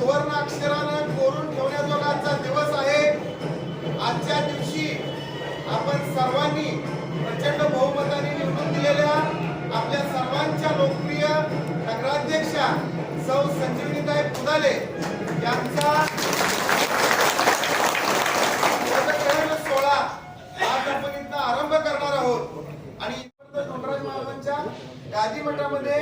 सुवर्ण अक्षरानं कोरून ठेवण्याजोगाचा दिवस आहे. आजच्या दिवशी आपण सर्वांनी प्रचंड बहुमताने निवडून दिलेल्या आपल्या सर्वांच्या लोकप्रिय नगराध्यक्षा सौ संजीवनीताई पुदाले यांचा सोहळा आज आपण इथं आरंभ करणार आहोत. आणि डोंगराज महाराजांच्या गादी मठामध्ये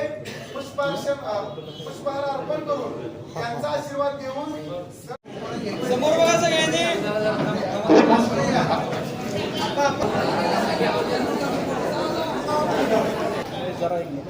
पुष्पहार अर्पण करून त्यांचा आशीर्वाद घेऊन समोर बघा सगळ्यांनी. जरा एक मिनिट.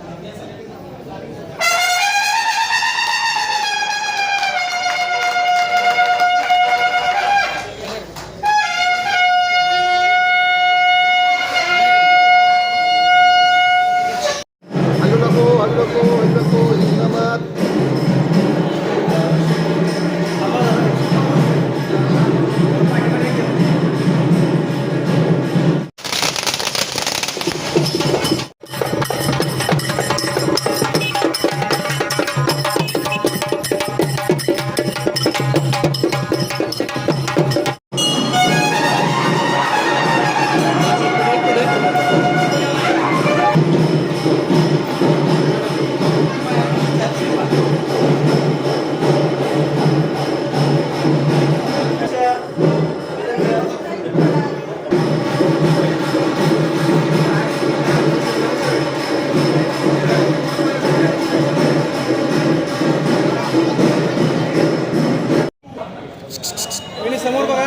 समोर बघा.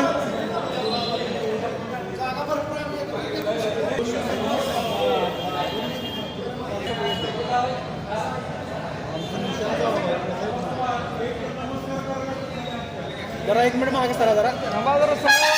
जरा एक मिनिट मागे सरा. जरा थांबा जरा. समोर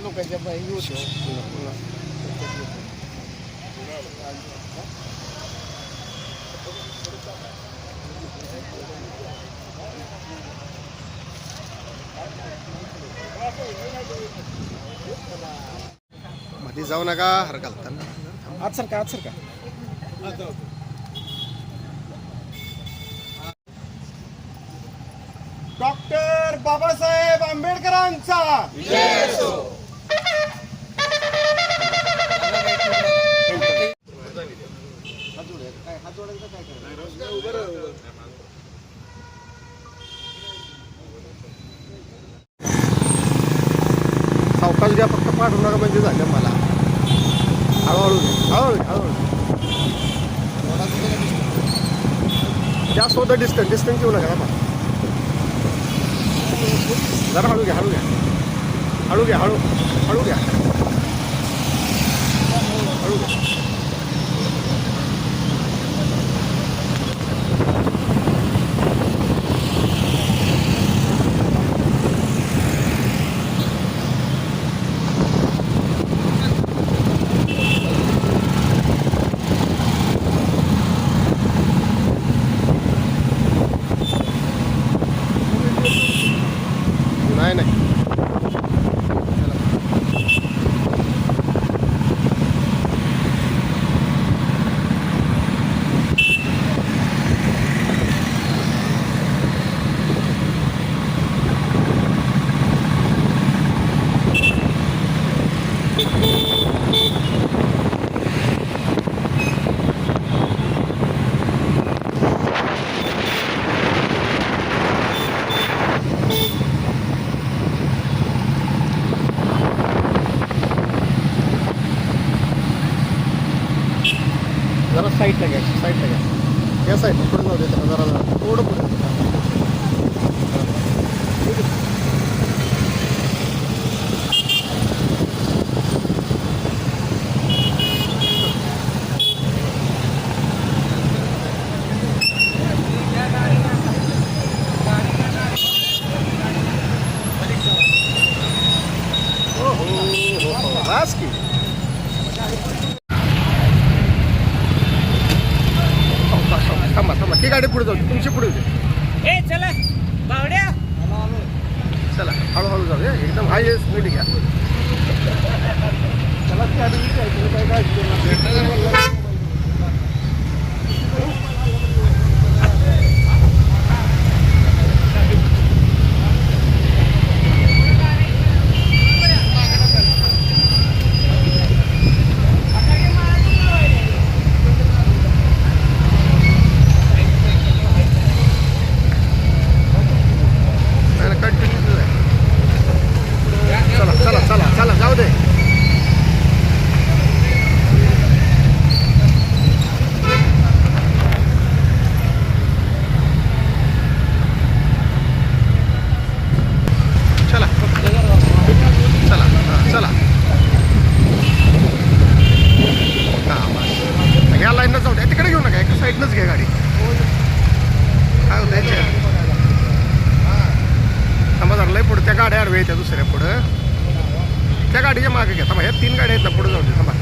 लोकांच्या बाई होतो. मध्ये जाऊ नका. हर घालताना आज सर का. डॉक्टर बाबासाहेब आंबेडकरांचा सावकाश घ्या. फक्त पाठवू नका म्हणजे झालं. मला हळूहळू हळूहळू जास्त होतं. डिस्टन्स येऊ नका. जरा हळू घ्या. हळू घ्या. नाही. जरा साईडला घ्या साईडला घ्या या साईडला पुढे जाऊ दे त्याला जरा थोडं पुढे बस की थांबा थांबा ती गाडी पुढे जाऊ दे, तुमची पुढे होते ए चला बावड्या चला हळूहळू जाऊया एकदम हाय स्पीड घ्या चला ती गाडी काय काय चला चला चला चला जाऊ दे चला चला चला ह्या लाईनला जाऊ द्या तिकडे घेऊ नका एका साईडनंच घ्या गाडी काय होतं थांबा जरा लय पुढे त्या गाड्या आडव्या त्या दुसऱ्या पुढं त्या गाडीच्या मागे घ्या थांबा ह्या 3 गाड्या आहेत ना पुढे जाऊ दे थांबा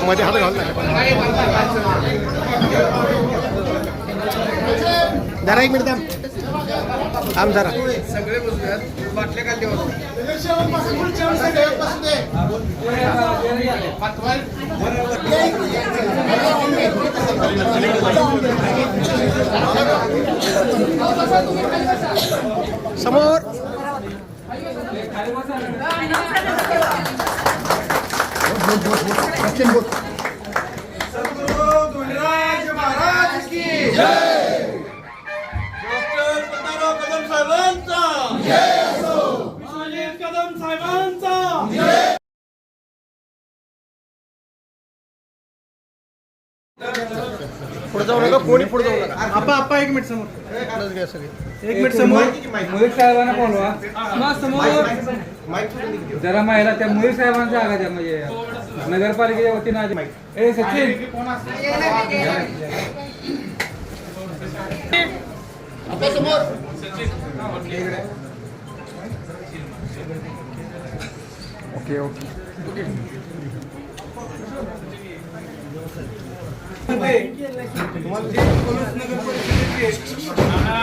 मध्ये हात घालून जरा एक मिनिट थांब जरा सगळे बसूयात बाटल्या खाली समोर सद्गुरु धोंडराज महाराज की जय. डॉक्टर पताराव कदम साहेबांचा विश्वजीत कदम साहेबांचा पुढे जाऊ नका कोणी पुढे जाऊ नका आपा एक मिनिट समोर पुढेच घ्या सगळे एक मिनिट समोर मुळीक साहेबांना बोलवा समोर जरा महिला त्या मुळीक साहेबांना जागा द्या म्हणजे नगरपालिकेच्या वतीनं आज ए सचिन ओके ओके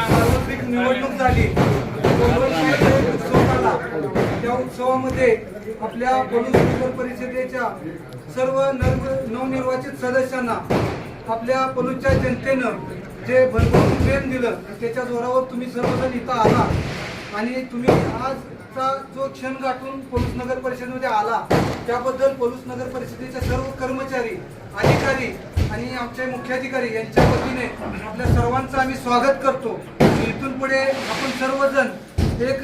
सार्वत्रिक निवडणूक झाली त्या उत्सवामध्ये आपल्या पलूस नगर परिषदेच्या सर्व नवनिर्वाचित सदस्यांना आपल्या पलूसच्या जनतेनं जे भरभरून प्रेम दिलं त्याच्या जोरावर तुम्ही सर्वजण इथं आला आणि तुम्ही आजचा जो क्षण गाठून पलूस नगर परिषदेमध्ये आला त्याबद्दल पलूस नगर परिषदेच्या सर्व कर्मचारी अधिकारी आणि आमचे मुख्याधिकारी यांच्या वतीने आपल्या सर्वांचं आम्ही स्वागत करतो. इथून पुढे आपण सर्वजण एक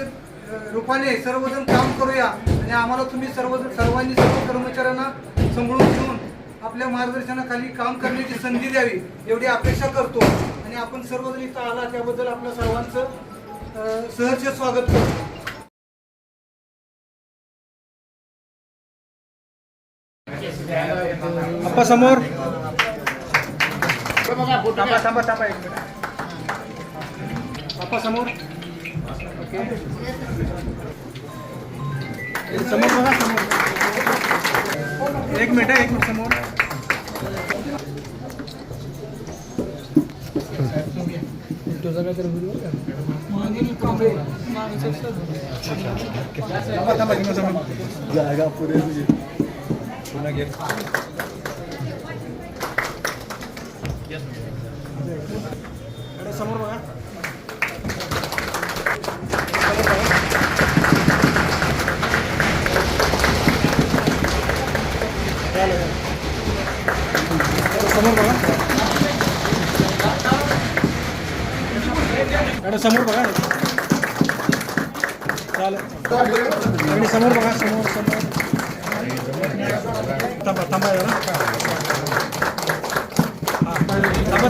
रूपाने सर्वजण काम करूया आणि आम्हाला तुम्ही सर्वांनी सर्व कर्मचाऱ्यांना सांभाळून घेऊन आपल्या मार्गदर्शनाखाली काम करण्याची संधी द्यावी एवढी अपेक्षा करतो आणि आपण सर्वजण इथं आला त्याबद्दल आपल्या सर्वांचं सहर्ष स्वागत करतो. अप्पा समोर थांबा एक मिनिट आपा समोर ओके समोर बघा समोर एक मिनिट समोर जागा पुढे समोर बघा समोर बघा समोर बघा चालेल समोर बघा समोर थांबा जरा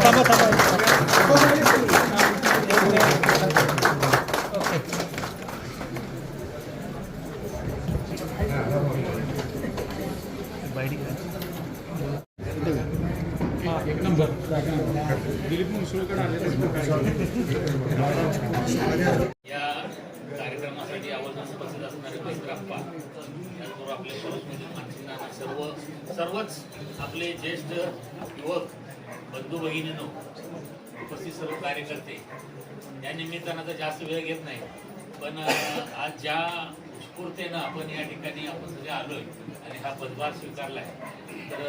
थांबा एक नंबर या कार्यक्रमासाठी आवर्जून उपस्थित असणारे बैसराप्पा त्याचबरोबर आपले पलूसमधील मानसिंग सर्वच आपले ज्येष्ठ युवक बंधू भगिनींनो उपस्थित सर्व कार्यकर्ते या निमित्तानं तर जास्त वेळ घेत नाही पण आज ज्या उत्स्फूर्तेनं आपण या ठिकाणी आपण सगळे आलोय आणि हा पदभार स्वीकारलाय तर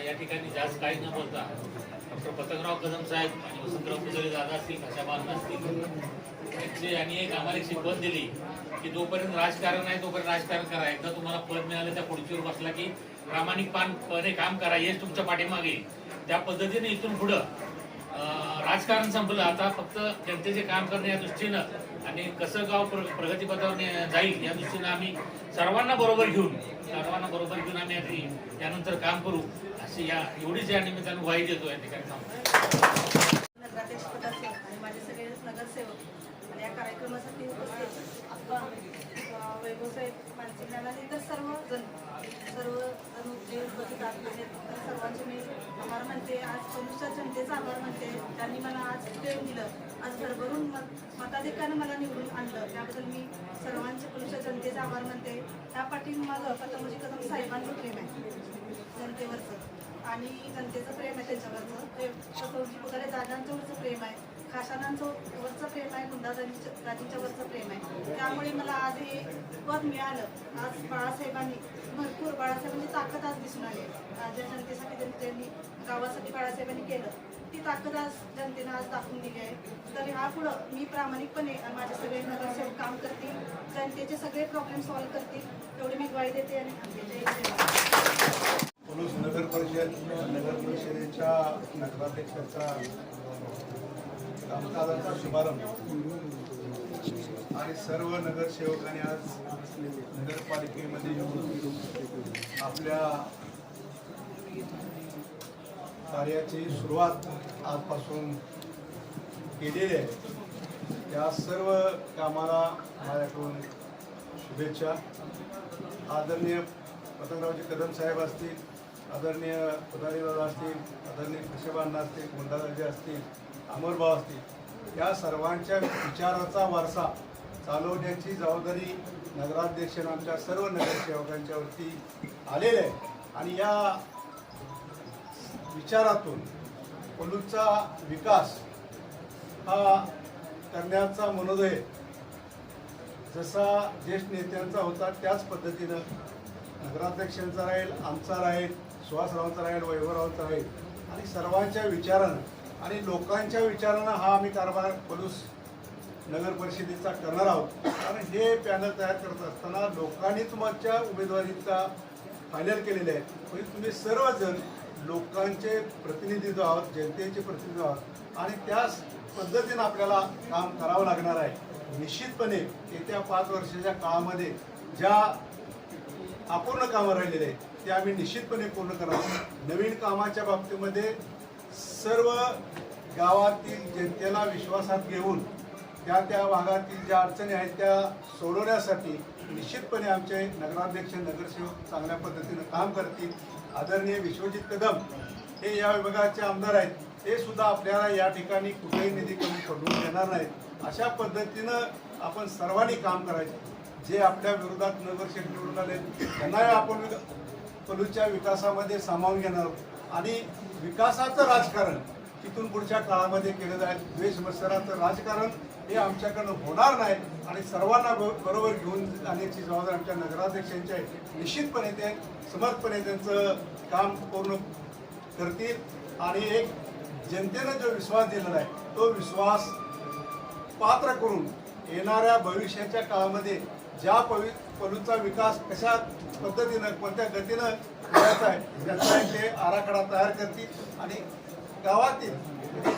या ठिकाणी जास्त काही न बोलता डॉक्टर पतंगराव कदम साहेब आणि वसंतराव पुजारी दादा असतील खाशाबान असतील त्यांची आणि एक आम्हाला एक शिकवण दिली की जोपर्यंत राजकारण आहे तोपर्यंत राजकारण करा. एकदा तुम्हाला पद मिळालं त्या खुर्चीवर बसला की प्रामाणिकपणे काम करा हेच तुमच्या पाठीमागे. त्या पद्धतीने इथून पुढं राजकारण संपलं. आता फक्त जनतेचे काम करणे या दृष्टीनं आणि कसं गाव प्रगतीपथावर जाईल या दृष्टीनं आम्ही सर्वांना बरोबर घेऊन आम्ही त्यानंतर काम करू अशी एवढीच या निमित्तानं ग्वाही देतो या ठिकाणी. नगराध्यक्ष पदाचे आणि माझे सगळे नगरसेवक आणि या कार्यक्रमासाठी उपस्थित आप्पा वैभवसाहेब मानसिंग आणि इतर सर्वजण जे उपस्थित आहेत तर सर्वांचे मी आभार मानते. आज पलूसच्या जनतेचा आभार मानते. त्यांनी मला आज प्रेम दिलं, आज भरभरून मताधिकानं मला निवडून आणलं त्याबद्दल मी सर्वांचे पलूसच्या जनतेचा आभार मानते. त्या पाठीमागं पतंगराव कदम साहेबांचं प्रेम आहे जनतेवरचं. आणि जनतेचं प्रेम आहे त्यांच्यावरचं प्रेम तसं पुतळे दादांच्यावरचं प्रेम आहे, खाशानांचं वरचं प्रेम आहे, दाजींच्या वरचं प्रेम आहे. त्यामुळे मला आज हे पद मिळालं. आज बाळासाहेबांनी भरपूर बाळासाहेबांची ताकद आज दिसून आली. ज्या जनतेसाठी त्यांनी गावासाठी बाळासाहेबांनी केलं ती ताकद आज जनतेनं आज दाखवून दिली आहे. तर ह्यापुढं मी प्रामाणिकपणे माझे सगळे नगरसेवक काम करतील, जनतेचे सगळे प्रॉब्लेम सॉल्व्ह करतील एवढी मी ग्वाही देते आणि थांबते. पलूस नगर परिषदेच्या नगराध्यक्षाचा कामकाजाचा शुभारंभ आणि सर्व नगरसेवकांनी आज नगरपालिकेमध्ये येऊन आपल्या कार्याची सुरुवात आजपासून केलेली आहे. त्या सर्व कामाला माझ्याकडून शुभेच्छा. आदरणीय पतंगरावजी कदम साहेब असतील, आदरणीय पुदारीदादा असतील, आदरणीय खशेबांना असतील, गुंडादाजी असतील, अमरभाऊ असतील, या सर्वांच्या विचाराचा वारसा चालवण्याची जबाबदारी नगराध्यक्षांना आमच्या सर्व नगरसेवकांच्यावरती आलेली आहे. आणि या विचारातून पलूसचा विकास हा करण्याचा मनोदय जसा ज्येष्ठ नेत्यांचा होता त्याच पद्धतीनं नगराध्यक्षांचा राहील, आमचा राहील, सुहासरावांचा राहील, वैभवरावांचा राहील आणि सर्वांच्या विचारानं आणि लोकांच्या विचारानं हा आम्ही कारभार पलूस नगर परिषदेचा करणार आहोत. कारण हे पॅनल तयार करत असताना लोकांनी तुमच्या उमेदवारीचा फायनल केलेले आहे. म्हणजे तुम्ही सर्वजण लोकांचे प्रतिनिधित्व आहोत, जनतेचे प्रतिनिधित्व आहोत आणि त्याच पद्धतीनं आपल्याला काम करावं लागणार आहे. निश्चितपणे येत्या 5 वर्षाच्या काळामध्ये ज्या अपूर्ण कामं राहिलेले आहेत ते आम्ही निश्चितपणे पूर्ण करणार. नवीन कामाच्या बाबतीमध्ये सर्व गावातील जनतेला विश्वासात घेऊन त्या भागातील ज्या अडचणी आहेत त्या सोडवण्यासाठी निश्चितपणे आमचे नगराध्यक्ष नगरसेवक चांगल्या पद्धतीनं काम करतील. आदरणीय विश्वजित कदम हे या विभागाचे आमदार आहेत, ते सुद्धा आपल्याला या ठिकाणी कुठेही निधी कमी पडून देणार नाहीत. अशा पद्धतीनं आपण सर्वांनी काम करायचे. जे आपल्या विरोधात नगरसेवक निवडून आले त्यांनाही आपण पलूसच्या विकासामध्ये सामावून घेणार आहोत आणि विकासाचं राजकारण तिथून पुढच्या काळामध्ये केलं जाईल. द्वेष मत्सराचं राजकारण हे आमच्याकडनं होणार नाही आणि सर्वांना बरोबर घेऊन जाण्याची जबाबदारी आमच्या नगराध्यक्षांची आहे. निश्चितपणे ते समर्थपणे त्यांचं काम पूर्ण करतील आणि एक जनतेनं जो विश्वास दिलेला आहे तो विश्वास पात्र करून येणाऱ्या भविष्याच्या काळामध्ये ज्या पलूसचा विकास कशा पद्धतीनं कोणत्या गतीनं करायचा आहे त्याचा ते आराखडा तयार करतील आणि गावातील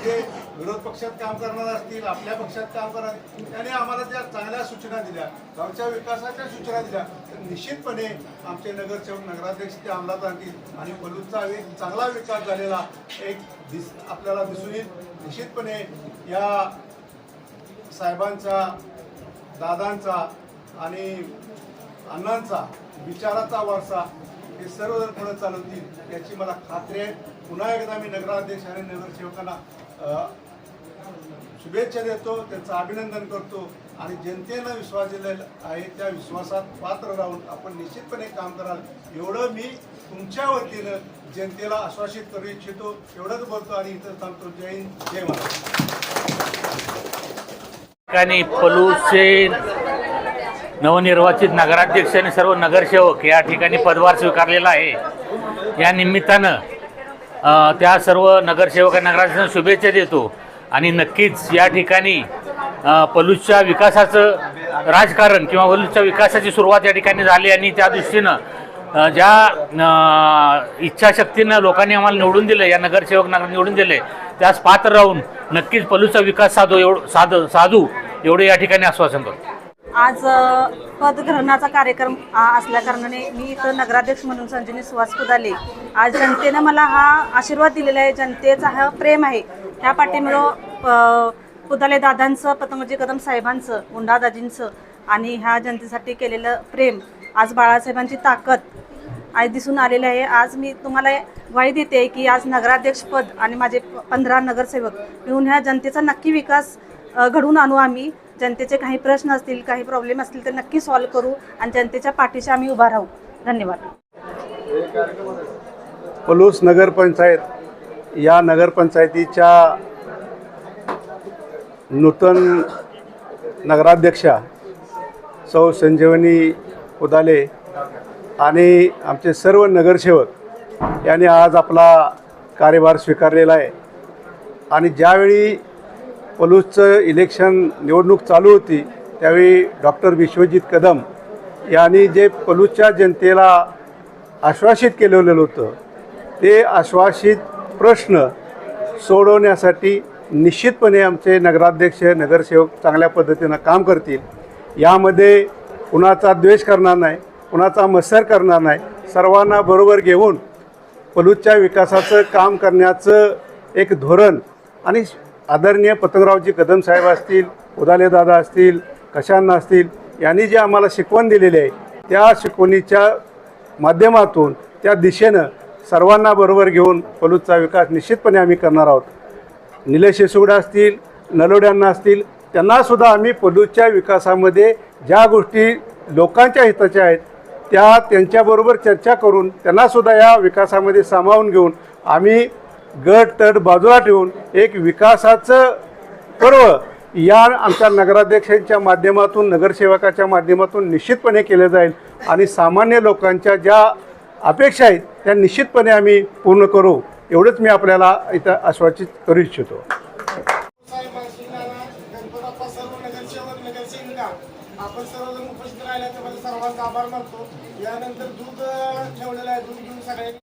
जे विरोध पक्षात काम करणार असतील, आपल्या पक्षात काम करणार त्याने आम्हाला त्या चांगल्या सूचना दिल्या, गावच्या विकासाच्या सूचना दिल्या तर निश्चितपणे आमचे नगरसेवक नगराध्यक्ष ते अंमलात आणतील आणि पलूसचा एक चांगला विकास झालेला आपल्याला दिसून येईल. निश्चितपणे या साहेबांचा, दादांचा आणि अण्णांचा विचाराचा वारसा हे सर्वजण पुढे चालवतील याची मला खात्री आहे. पुन्हा एकदा मी नगराध्यक्ष आणि नगरसेवकांना शुभेच्छा देतो, त्यांचं अभिनंदन करतो आणि जनतेनं विश्वास दिलेला आहे त्या विश्वासात पात्र राहून आपण निश्चितपणे काम कराल एवढं मी तुमच्या वतीनं जनतेला आश्वासित करू इच्छितो. एवढंच बोलतो आणि इथं थांबतो. जय हिंद, जय महाराष्ट्र. ठिकाणी पलूसचे नवनिर्वाचित नगराध्यक्ष आणि सर्व नगरसेवक या ठिकाणी पदभार स्वीकारलेला आहे. या निमित्तानं त्या सर्व नगरसेवकांना नगराध्यक्षांना शुभेच्छा देतो आणि नक्कीच या ठिकाणी पलूसच्या विकासाचं राजकारण किंवा पलूसच्या विकासाची सुरुवात या ठिकाणी झाली आणि त्या दृष्टीनं ज्या इच्छाशक्तीनं लोकांनी आम्हाला निवडून दिलं, या नगरसेवक निवडून दिले त्यास पात्र राहून नक्कीच पलूसचा विकास साधू एवढे या ठिकाणी आश्वासन करतो. आज पदग्रहणाचा कार्यक्रम असल्याकारणाने मी इथं नगराध्यक्ष म्हणून संजीवनी सुहास पुदाले. आज जनतेनं मला हा आशीर्वाद दिलेला आहे, जनतेचा हा प्रेम आहे. ह्या पाठीमुळं पुदाले दादांचं, पतंगरावजी कदम साहेबांचं, गुंडादाजींचं आणि ह्या जनतेसाठी केलेलं प्रेम, आज बाळासाहेबांची ताकद आज दिसून आलेलं आहे. आज मी तुम्हाला ग्वाही देते की आज नगराध्यक्षपद आणि माझे 15 नगरसेवक मिळून ह्या जनतेचा नक्की विकास घडवून आणू. आम्ही जनतेचे काही प्रश्न असतील, काही प्रॉब्लेम असतील तर नक्की सॉल्व्ह करू आणि जनतेच्या पाठीशी आम्ही उभा राहू. धन्यवाद. पलूस नगरपंचायत या नगरपंचायतीच्या नूतन नगराध्यक्षा सौ संजीवनी उदाले आणि आमचे सर्व नगरसेवक यांनी आज आपला कार्यभार स्वीकारलेला आहे. आणि ज्यावेळी पलूसचं इलेक्शन निवडणूक चालू होती त्यावेळी डॉक्टर विश्वजित कदम यांनी जे पलूसच्या जनतेला आश्वासित केलेलं होतं ते आश्वासित प्रश्न सोडवण्यासाठी निश्चितपणे आमचे नगराध्यक्ष नगरसेवक चांगल्या पद्धतीनं काम करतील. यामध्ये कुणाचा द्वेष करणार नाही, कुणाचा मत्सर करणार नाही. सर्वांना बरोबर घेऊन पलूसच्या विकासाचं काम करण्याचं एक धोरण आणि आदरणीय पतंगरावजी कदम साहेब असतील, उदाले दादा असतील, कशांना असतील यांनी जे आम्हाला शिकवण दिलेली आहे त्या शिकवणीच्या माध्यमातून त्या दिशेनं सर्वांना बरोबर घेऊन पलूसचा विकास निश्चितपणे आम्ही करणार आहोत. निलेश शिसुगडे असतील, नलोड्यांना असतील, त्यांनासुद्धा आम्ही पलूसच्या विकासामध्ये ज्या गोष्टी लोकांच्या हिताच्या आहेत त्या त्यांच्याबरोबर चर्चा करून त्यांनासुद्धा या विकासामध्ये सामावून घेऊन आम्ही गट तट बाजूला ठेवून एक विकासाचं पर्व या आमच्या नगराध्यक्षांच्या माध्यमातून नगरसेवकाच्या माध्यमातून निश्चितपणे केलं जाईल. आणि सामान्य लोकांच्या ज्या अपेक्षा आहेत त्या निश्चितपणे आम्ही पूर्ण करू एवढंच मी आपल्याला इथं आश्वासित करू इच्छितो. आपण सर्वजण उपस्थित राहिल्याबद्दल सर्वांचा आभार मानतो. यानंतर दूध ठेवलेलं आहे, दूध घेऊन सगळ्यांनी